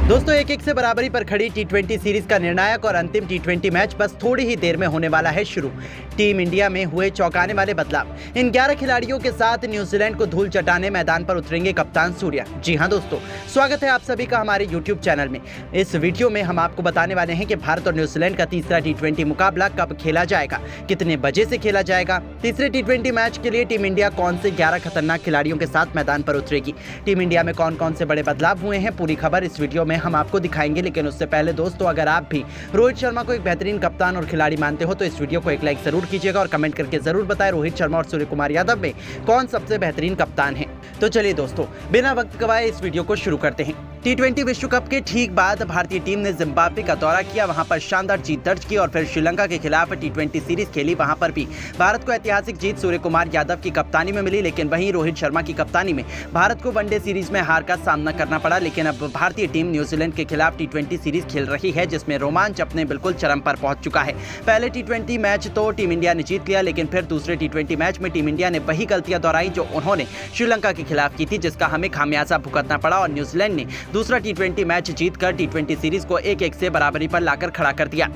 दोस्तों एक से बराबरी पर खड़ी टी20 सीरीज का निर्णायक और अंतिम टी20 मैच बस थोड़ी ही देर में होने वाला है शुरू। टीम इंडिया में हुए चौंकाने वाले बदलाव। इन 11 खिलाड़ियों के साथ न्यूजीलैंड को धूल चटाने मैदान पर उतरेंगे कप्तान सूर्या। जी हां दोस्तों, स्वागत है आप सभी का हमारे यूट्यूब चैनल में। इस वीडियो में हम आपको बताने वाले हैं कि भारत और न्यूजीलैंड का तीसरा टी20 मुकाबला कब खेला जाएगा, कितने बजे से खेला जाएगा, तीसरे टी20 मैच के लिए टीम इंडिया कौन से 11 खतरनाक खिलाड़ियों के साथ मैदान पर उतरेगी, टीम इंडिया में कौन कौन से बड़े बदलाव हुए हैं, पूरी खबर इस वीडियो में हम आपको दिखाएंगे। लेकिन उससे पहले दोस्तों, अगर आप भी रोहित शर्मा को एक बेहतरीन कप्तान और खिलाड़ी मानते हो तो इस वीडियो को एक लाइक जरूर कीजिएगा और कमेंट करके जरूर बताएं रोहित शर्मा और सूर्य कुमार यादव में कौन सबसे बेहतरीन कप्तान है। तो चलिए दोस्तों, बिना वक्त गवाए इस वीडियो को शुरू करते हैं। टी20 विश्व कप के ठीक बाद भारतीय टीम ने जिम्बाब्वे का दौरा किया, वहां पर शानदार जीत दर्ज की और फिर श्रीलंका के खिलाफ टी20 सीरीज खेली। वहां पर भी भारत को ऐतिहासिक जीत सूर्य कुमार यादव की कप्तानी में मिली, लेकिन वहीं रोहित शर्मा की कप्तानी में भारत को वनडे सीरीज में हार का सामना करना पड़ा। लेकिन अब भारतीय टीम न्यूजीलैंड के खिलाफ टी20 सीरीज खेल रही है, जिसमें रोमांच अपने बिल्कुल चरम पर पहुंच चुका है। पहले टी20 मैच तो टीम इंडिया ने जीत लिया, लेकिन फिर दूसरे टी20 मैच में टीम इंडिया ने वही गलतियां दोहराई जो उन्होंने श्रीलंका के खिलाफ की थी, जिसका हमें खामियाजा भुगतना पड़ा और न्यूजीलैंड ने दूसरा टी20 मैच जीतकर टी20 सीरीज को 1-1 से बराबरी पर लाकर खड़ा कर दिया।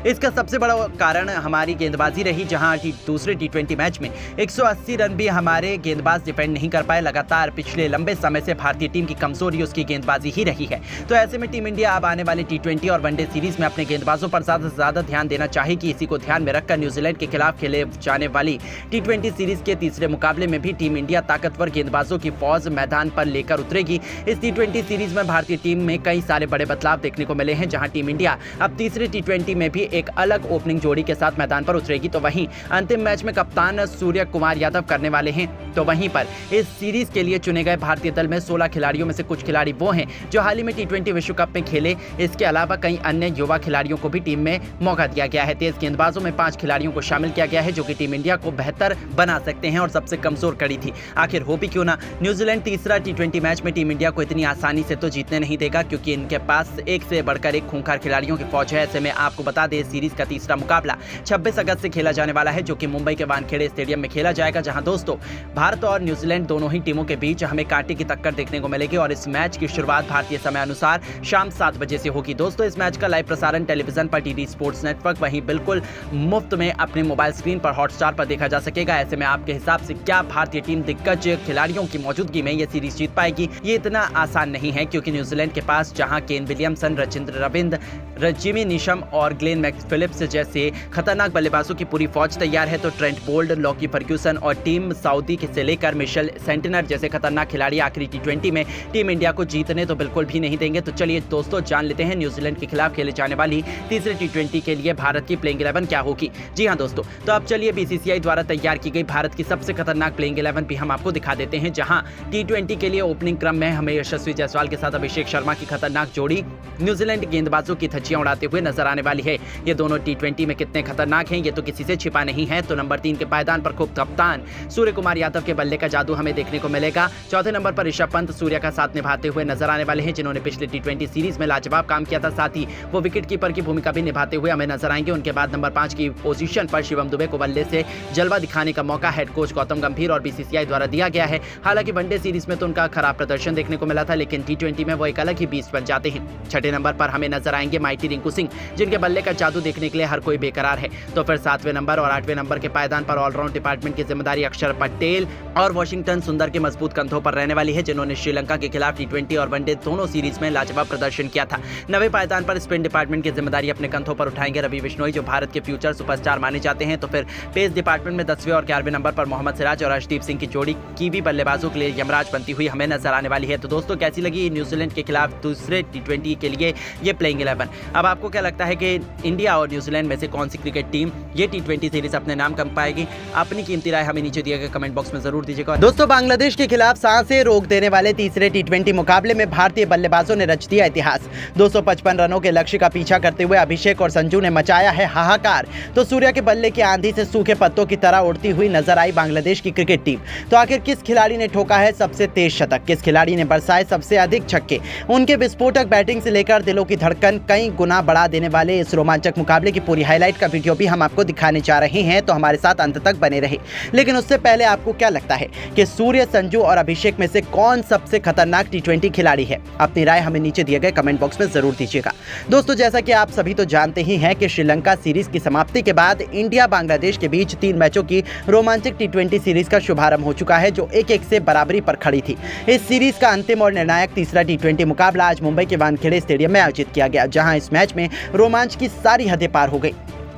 इसका सबसे बड़ा कारण हमारी गेंदबाजी रही, जहां दूसरे टी20 मैच में 180 रन भी हमारे गेंदबाज डिफेंड नहीं कर पाए। लगातार पिछले लंबे समय से भारतीय टीम की कमजोरी उसकी गेंदबाजी ही रही है। तो ऐसे में टीम इंडिया अब आने वाली टी20 और वनडे सीरीज में अपने गेंदबाजों पर ज्यादा से ज्यादा ध्यान देना चाहेगी। इसी को ध्यान में रखकर न्यूजीलैंड के खिलाफ खेले जाने वाली टी20 सीरीज के तीसरे मुकाबले में भी टीम इंडिया ताकतवर गेंदबाजों की फौज मैदान पर लेकर उतरेगी। इस टी20 सीरीज में भारतीय टीम में कई सारे बड़े बदलाव देखने को मिले हैं, जहां टीम इंडिया अब तीसरे टी20 में भी एक अलग ओपनिंग जोड़ी के साथ मैदान पर उतरेगी। तो वहीं अंतिम मैच में कप्तान सूर्य कुमार यादव करने वाले हैं। तो वहीं पर इस सीरीज के लिए चुने गए भारतीय दल में 16 खिलाड़ियों में से कुछ खिलाड़ी वो हैं जो हाल ही में टी20 विश्व कप में खेले। इसके अलावा कई अन्य युवा खिलाड़ियों को भी टीम में मौका दिया गया है। तेज गेंदबाजों में 5 खिलाड़ियों को शामिल किया गया है जो कि टीम इंडिया को बेहतर बना सकते हैं और सबसे कमजोर कड़ी थी। आखिर हो भी क्यों ना, न्यूजीलैंड तीसरा टी20 मैच में टीम इंडिया को इतनी आसानी से तो जीतने नहीं देगा, क्योंकि इनके पास एक से बढ़कर एक खूंखार खिलाड़ियों की फौज है। ऐसे में आपको बता दें, सीरीज का तीसरा मुकाबला 26 अगस्त से खेला जाने वाला है, जो कि मुंबई के वानखेड़े स्टेडियम में खेला जाएगा, जहां दोस्तों भारत और न्यूजीलैंड दोनों ही टीमों के बीच हमें कांटे की टक्कर देखने को मिलेगी। और इस मैच की शुरुआत भारतीय समय अनुसार शाम 7 बजे से होगी। दोस्तों इस मैच का लाइव प्रसारण टेलीविजन पर टीडी स्पोर्ट्स नेटवर्क वहीं बिल्कुल मुफ्त में अपने मोबाइल स्क्रीन पर हॉटस्टार पर देखा जा सकेगा। ऐसे में आपके हिसाब से क्या भारतीय टीम दिग्गज खिलाड़ियों की मौजूदगी में यह सीरीज जीत पाएगी? ये इतना आसान नहीं है, क्योंकि न्यूजीलैंड के पास जहां केन विलियमसन, रचिंद्र रविंद्र, जिमी नीशम और ग्लेन मैक्सफिलिप्स जैसे खतरनाक बल्लेबाजों की पूरी फौज तैयार है, तो ट्रेंट बोल्ट, लॉकी फर्ग्यूसन और टीम साउदी से लेकर मिशेल सेंटनर जैसे खतरनाक खिलाड़ी आखिरी टी20 में टीम इंडिया को जीतने तो बिल्कुल भी नहीं देंगे। तो चलिए दोस्तों, जान लेते हैं न्यूजीलैंड के खिलाफ खेले जाने वाली तीसरे टी20 के लिए भारत की प्लेइंग 11 क्या होगी। जी हां दोस्तों, तो अब चलिए बीसीसीआई द्वारा तैयार की गई भारत की सबसे खतरनाक प्लेइंग 11 भी हम आपको दिखा देते हैं, जहां टी20 के लिए ओपनिंग क्रम में हमें यशस्वी जायसवाल के साथ अभिषेक शर्मा की खतरनाक जोड़ी न्यूजीलैंड गेंदबाजों की धज्जियां उड़ाते हुए नजर आने वाली है। ये दोनों टी20 में कितने खतरनाक हैं ये तो किसी से छिपा नहीं है। तो नंबर 3 के पायदान पर खूब कप्तान सूर्य कुमार यादव के बल्ले का जादू हमें देखने को मिलेगा। चौथे नंबर पर ऋषभ पंत सूर्य का साथ निभाते हुए नजर आने वाले हैं, जिन्होंने पिछले टी20 सीरीज में लाजवाब काम किया था। साथ ही वो विकेट कीपर की भूमिका भी निभाते हुए हमें नजर आएंगे। उनके बाद नंबर 5 की पोजीशन पर शिवम दुबे को बल्ले से जलवा दिखाने का मौका हेड कोच गौतम गंभीर और बीसीसीआई द्वारा दिया गया है। हालांकि वनडे सीरीज में तो उनका खराब प्रदर्शन देखने को मिला था, लेकिन टी20 में वो एक अलग ही बीस्ट बन जाते हैं। छठे नंबर पर हमें नजर आएंगे माइटी रिंकू सिंह, जिनके बल्ले का जादू देखने के लिए हर कोई बेकरार है। तो फिर 7वें नंबर और 8वें नंबर के पायदान पर ऑलराउंड डिपार्टमेंट की जिम्मेदारी अक्षर पटेल और वॉशिंगटन सुंदर के मजबूत कंधों पर रहने वाली है, जिन्होंने श्रीलंका के खिलाफ टी20 और वनडे दोनों सीरीज में लाजवाब प्रदर्शन किया था। 9वें पायदान पर स्पिन डिपार्टमेंट की जिम्मेदारी अपने कंधों पर उठाएंगे रवि बिश्नोई, जो भारत के फ्यूचर सुपरस्टार माने जाते हैं। तो फिर पेस डिपार्टमेंट में 10वें और 11वें नंबर पर मोहम्मद सिराज और अर्शदीप सिंह की जोड़ी कीवी बल्लेबाजों के लिए यमराज बनती हुई हमें नजर आने वाली है। तो दोस्तों, कैसी लगी न्यूजीलैंड के खिलाफ दूसरे टी20 के लिए ये प्लेइंग 11? अब आपको क्या लगता है कि इंडिया और न्यूजीलैंड में से कौन सी क्रिकेट टीम ये टी20 सीरीज अपने नाम कम पाएगी? अपनी कीमती राय हमें नीचे दिए गए कमेंट बॉक्स में जरूर दीजिएगा। दोस्तों, बांग्लादेश के खिलाफ सांसें रोक देने वाले तीसरे टी20 मुकाबले में भारतीय बल्लेबाजों ने रच दिया इतिहास। 255 रनों के लक्ष्य का पीछा करते हुए अभिषेक और संजू ने मचाया है हाहाकार। तो सूर्य के बल्ले की आंधी से सूखे पत्तों की तरह उड़ती हुई नजर आई बांग्लादेश की क्रिकेट टीम। तो आखिर किस खिलाड़ी ने ठोका है सबसे तेज शतक, किस खिलाड़ी ने बरसाए सबसे अधिक छक्के? उनके विस्फोटक बैटिंग से लेकर दिलों की धड़कन कई गुना बढ़ा देने वाले इस रोमांचक रोमांचक मुकाबले की पूरी हाईलाइट का वीडियो भी हम आपको दिखाने जा रहे हैं, तो हमारे साथ अंत तक बने रहे। लेकिन उससे पहले आपको क्या लगता है कि सूर्य, संजू और अभिषेक में से कौन सबसे खतरनाक टी20 खिलाड़ी है? अपनी राय हमें नीचे दिए गए कमेंट बॉक्स में जरूर दीजिएगा। दोस्तों, जैसा कि आप सभी तो जानते ही हैं कि श्रीलंका सीरीज की समाप्ति के बाद इंडिया बांग्लादेश के बीच 3 मैचों की रोमांचक टी20 सीरीज का शुभारंभ हो चुका है, जो 1-1 से बराबरी पर खड़ी थी। इस सीरीज का अंतिम और निर्णायक तीसरा टी20 मुकाबला आज मुंबई के वानखेड़े स्टेडियम में आयोजित किया गया, जहां इस मैच में रोमांच की सारी हदें पार हो गई।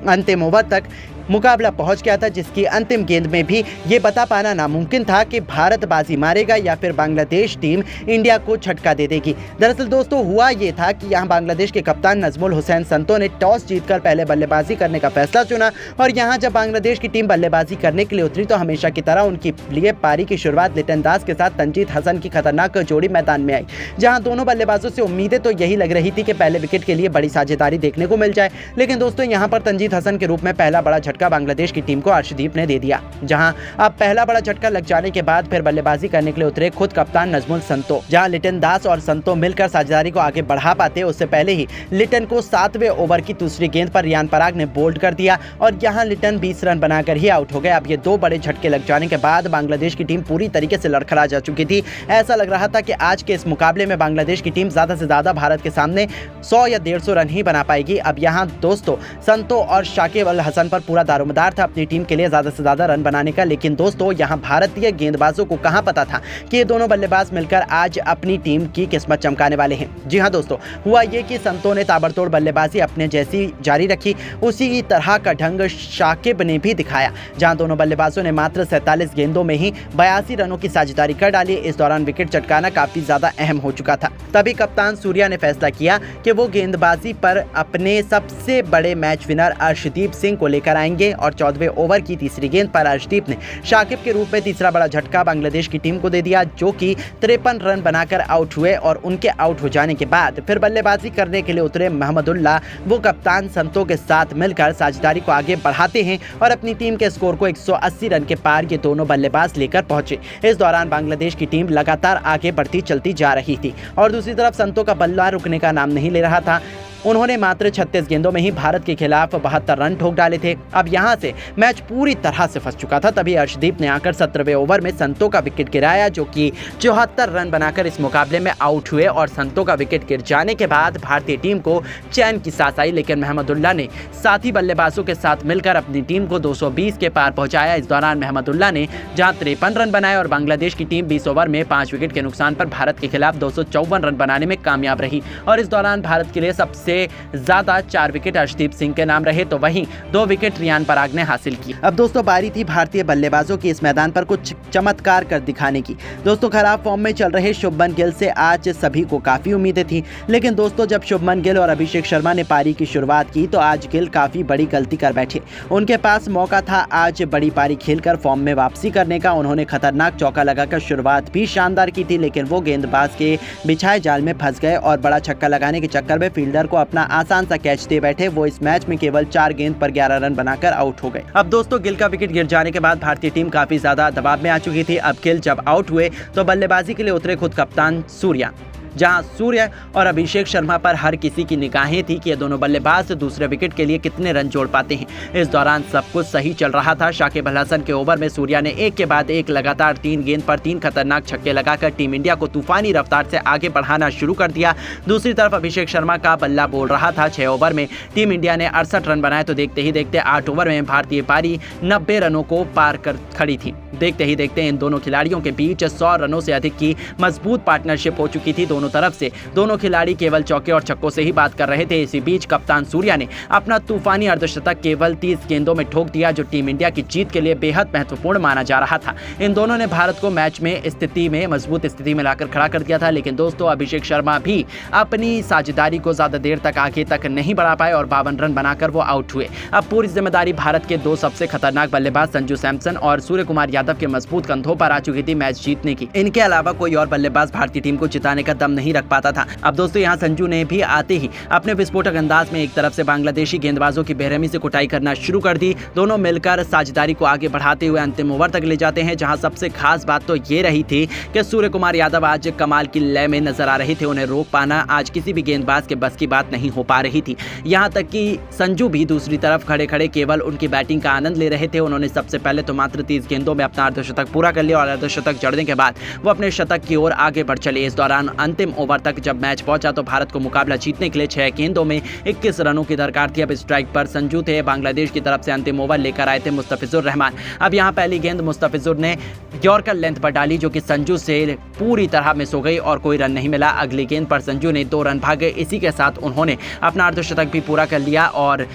अंतिम ओवर तक मुकाबला पहुंच गया था, जिसकी अंतिम गेंद में भी ये बता पाना नामुमकिन था कि भारत बाजी मारेगा या फिर बांग्लादेश टीम इंडिया को झटका दे देगी। दरअसल दोस्तों, हुआ ये था कि यहां बांग्लादेश के कप्तान नजमुल हुसैन संतो ने टॉस जीतकर पहले बल्लेबाजी करने का फैसला चुना और यहां जब बांग्लादेश की टीम बल्लेबाजी करने के लिए उतरी तो हमेशा की तरह उनके लिए पारी की शुरुआत लिटन दास के साथ तंजीद हसन की खतरनाक जोड़ी मैदान में आई, जहां दोनों बल्लेबाजों से उम्मीदें तो यही लग रही थी कि पहले विकेट के लिए बड़ी साझेदारी देखने को मिल जाए। लेकिन दोस्तों, यहाँ पर तंजीद हसन के रूप में पहला बड़ा झटका बांग्लादेश की टीम को अर्शदीप ने दे दिया, जहां अब पहला बड़ा झटका लग जाने के बाद फिर बल्लेबाजी करने के लिए उतरे खुद कप्तान नजमुल संतो। जहां लिटन दास और संतो मिलकर साझेदारी को आगे बढ़ा पाते, उससे पहले ही लिटन को 7वें ओवर की दूसरी गेंद पर रियान पराग ने बोल्ड कर दिया और यहां लिटन 20 रन बनाकर ही आउट हो गए। अब ये 2 बड़े झटके लग जाने के बाद बांग्लादेश की टीम पूरी तरीके से लड़खड़ा जा चुकी थी। ऐसा लग रहा था कि आज के इस मुकाबले में बांग्लादेश की टीम ज्यादा से ज्यादा भारत के सामने 100 या 150 रन ही बना पाएगी। अब यहाँ दोस्तों, संतो और शाकिब अल हसन पर पूरा दारोमदार था अपनी टीम के लिए ज्यादा से ज्यादा रन बनाने का। लेकिन दोस्तों, यहां भारतीय गेंदबाजों को कहां पता था कि ये दोनों बल्लेबाज मिलकर आज अपनी टीम की किस्मत चमकाने वाले हैं। जी हां दोस्तों, हुआ ये कि संतो ने ताबड़तोड़ बल्लेबाजी अपने जैसी जारी रखी, उसी तरह का ढंग शाकिब ने भी दिखाया, जहां दोनों बल्लेबाजों ने मात्र 47 गेंदों में ही 82 रनों की साझेदारी कर डाली। इस दौरान विकेट चटकाना काफी ज्यादा अहम हो चुका था। तभी कप्तान सूर्या ने फैसला किया कि वो गेंदबाजी पर अपने सबसे बड़े मैच विनर अर्शदीप सिंह को लेकर आएंगे और 14वें ओवर की तीसरी गेंद पर अर्शदीप ने शाकिब के रूप में तीसरा बड़ा झटका बांग्लादेश की टीम को दे दिया, जो कि 53 रन बनाकर आउट हुए। और उनके आउट हो जाने के बाद फिर बल्लेबाजी करने के लिए उतरे महमदुल्लाह, वो कप्तान संतो के साथ मिलकर साझेदारी को आगे बढ़ाते हैं और अपनी टीम के स्कोर को 180 रन के पार ये दोनों बल्लेबाज लेकर पहुंचे। इस दौरान बांग्लादेश की टीम लगातार आगे बढ़ती चलती जा रही थी और दूसरी तरफ संतो का बल्ला रुकने का नाम नहीं ले रहा था। उन्होंने मात्र 36 गेंदों में ही भारत के खिलाफ 72 रन ठोक डाले थे। अब यहां से मैच पूरी तरह से फंस चुका था। तभी अर्शदीप ने आकर 17वें ओवर में संतो का विकेट गिराया, जो कि 74 रन बनाकर इस मुकाबले में आउट हुए और संतो का विकेट गिर जाने के बाद भारतीय टीम को चैन की सांस आई। लेकिन महमदुल्लाह ने साथी बल्लेबाजों के साथ मिलकर अपनी टीम को 220 के पार पहुंचाया। इस दौरान महमदुल्लाह ने जहां 53 रन बनाए और बांग्लादेश की टीम 20 ओवर में 5 विकेट के नुकसान पर भारत के खिलाफ 254 रन बनाने में कामयाब रही। और इस दौरान भारत के लिए सबसे ज्यादा 4 विकेट अर्शदीप सिंह के नाम रहे, तो वहीं 2 विकेट रियान पराग ने हासिल की। अब दोस्तों, बारी थी भारतीय बल्लेबाजों की इस मैदान पर कुछ चमत्कार कर दिखाने की। दोस्तों, खराब फॉर्म में चल रहे शुभमन गिल से आज सभी को काफी उम्मीदें थी। लेकिन दोस्तों, जब शुभमन गिल और अभिषेक शर्मा ने पारी की शुरुआत की तो आज गिल काफी बड़ी गलती कर बैठे। उनके पास मौका था आज बड़ी पारी खेलकर फॉर्म में वापसी करने का। उन्होंने खतरनाक चौका लगाकर शुरुआत भी शानदार की थी, लेकिन वो गेंदबाज के बिछाए जाल में फंस गए और बड़ा छक्का लगाने के चक्कर में फील्डर को अपना आसान सा कैच दे बैठे। वो इस मैच में केवल 4 गेंद पर 11 रन बनाकर आउट हो गए। अब दोस्तों, गिल का विकेट गिर जाने के बाद भारतीय टीम काफी ज्यादा दबाव में आ चुकी थी। अब गिल जब आउट हुए तो बल्लेबाजी के लिए उतरे खुद कप्तान सूर्या, जहां सूर्य और अभिषेक शर्मा पर हर किसी की निगाहें थी कि ये दोनों बल्लेबाज दूसरे विकेट के लिए कितने रन जोड़ पाते हैं। इस दौरान सब कुछ सही चल रहा था। शाकिब अल हसन के ओवर में सूर्या ने एक के बाद एक लगातार 3 गेंद पर 3 खतरनाक छक्के लगाकर टीम इंडिया को तूफानी रफ्तार से आगे बढ़ाना शुरू कर दिया। दूसरी तरफ अभिषेक शर्मा का बल्ला बोल रहा था। 6 ओवर में टीम इंडिया ने 68 रन बनाए, तो देखते ही देखते 8 ओवर में भारतीय पारी 90 रनों को पार कर खड़ी थी। देखते ही देखते इन दोनों खिलाड़ियों के बीच 100 रनों से अधिक की मजबूत पार्टनरशिप हो चुकी थी। दोनों तरफ से दोनों खिलाड़ी केवल चौके और छक्कों से ही बात कर रहे थे। इसी बीच कप्तान सूर्या ने अपना तूफानी अर्धशतक केवल 30 गेंदों में ठोक दिया, जो टीम इंडिया की जीत के लिए बेहद महत्वपूर्ण माना जा रहा था। इन दोनों ने भारत को मैच में मजबूत स्थिति में लाकर खड़ा कर दिया था। लेकिन दोस्तों, अभिषेक शर्मा भी अपनी साझेदारी को ज्यादा देर तक आगे तक नहीं बढ़ा पाए और 52 रन बनाकर वो आउट हुए। अब पूरी जिम्मेदारी भारत के 2 सबसे खतरनाक बल्लेबाज संजू सैमसन और सूर्य कुमार यादव के मजबूत कंधों पर आ चुकी थी मैच जीतने की। इनके अलावा कोई और बल्लेबाज भारतीय टीम को जिताने का दम नहीं रख पाता था। अब दोस्तों यहाँ संजू ने भी आते ही अपने विस्फोटक अंदाज में एक तरफ से बांग्लादेशी गेंदबाजों की बेरहमी से कुटाई करना शुरू कर दी। दोनों मिलकर साझेदारी को आगे बढ़ाते हुए अंतिम ओवर तक ले जाते हैं, जहां सबसे खास बात तो ये रही थी कि सूर्य कुमार यादव आज कमाल की लय में नजर आ रहे थे। उन्हें रोक पाना आज किसी भी गेंदबाज के बस की बात नहीं हो पा रही थी। यहां तक कि संजू भी दूसरी तरफ खड़े खड़े केवल उनकी बैटिंग का आनंद ले रहे थे। उन्होंने सबसे पहले तो मात्र 30 गेंदों में अपना अर्धशतक पूरा कर लिया और अर्धशतक जड़ने के बाद वो अपने शतक की ओर आगे बढ़ चले। इस दौरान अंतिम ओवर तक जब मैच पहुंचा तो भारत को मुकाबला जीतने के लिए 6 गेंदों में 21 रनों की दरकार थी। अब स्ट्राइक पर संजू थे। बांग्लादेश की तरफ से अंतिम ओवर लेकर आए थे मुस्तफिजुर रहमान। अब यहां पहली गेंद मुस्तफिजुर ने यॉर्कर लेंथ पर डाली, जो कि संजू से पूरी तरह मिस हो गई और कोई रन नहीं मिला। अगली गेंद पर संजू ने 2 रन भागे। इसी के साथ उन्होंने अपना अर्धशतक भी पूरा कर लिया और